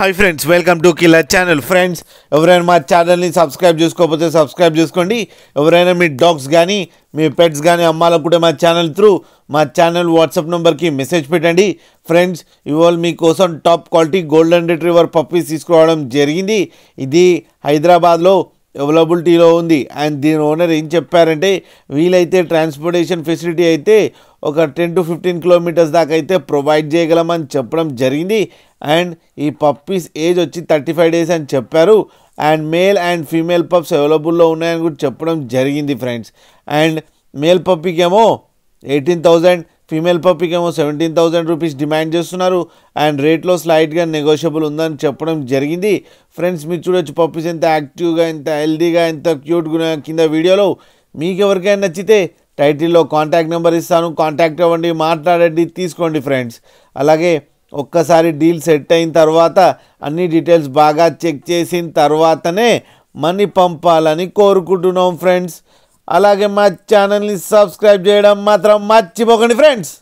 Hi friends, welcome to killer channel. Friends, ఎవరైనా మా ఛానల్ని సబ్స్క్రైబ్ చేసుకోకపోతే సబ్స్క్రైబ్ చేసుకోండి. ఎవరైనా మీ డాగ్స్ కానీ మీ పెట్స్ కానీ అమ్మాలనుకుంటే మా ఛానల్ త్రూ మా ఛానల్ వాట్సాప్ నెంబర్కి మెసేజ్ పెట్టండి. ఫ్రెండ్స్, ఇవాళ మీకోసం top quality golden retriever puppies తీసుకురావడం జరిగింది. ఇది హైదరాబాద్లో అవైలబిలిటీలో ఉంది. అండ్ దీని ఓనర్ ఏం చెప్పారంటే, వీలైతే ట్రాన్స్పోర్టేషన్ ఫెసిలిటీ అయితే ఒక 10 to 15 కిలోమీటర్స్ దాకా అయితే ప్రొవైడ్ చేయగలమని చెప్పడం జరిగింది. అండ్ ఈ పప్పీస్ ఏజ్ వచ్చి 35 days అని చెప్పారు. And male and female pups అవైలబుల్లో ఉన్నాయని కూడా చెప్పడం జరిగింది ఫ్రెండ్స్. అండ్ మేల్ పప్పీకేమో 18,000, ఫీమేల్ పప్పీకేమో 17,000 రూపీస్ డిమాండ్ చేస్తున్నారు. అండ్ రేట్లో స్లైట్గా నెగోషియబుల్ ఉందని చెప్పడం జరిగింది. ఫ్రెండ్స్, మీరు చూడొచ్చు పప్పీస్ ఎంత యాక్టివ్గా, ఎంత హెల్దీగా, ఎంత క్యూట్గా కింద వీడియోలో. మీకు ఎవరికైనా నచ్చితే టైటిల్లో కాంటాక్ట్ నెంబర్ ఇస్తాను, కాంటాక్ట్ అవ్వండి, మాట్లాడండి, తీసుకోండి ఫ్రెండ్స్. అలాగే ఒక్కసారి డీల్ సెట్ అయిన తర్వాత అన్ని డీటెయిల్స్ బాగా చెక్ చేసిన తర్వాతనే మనీ పంపాలని కోరుకుంటున్నాం ఫ్రెండ్స్. అలాగే మా ఛానల్ని సబ్స్క్రైబ్ చేయడం మాత్రం మర్చిపోకండి ఫ్రెండ్స్.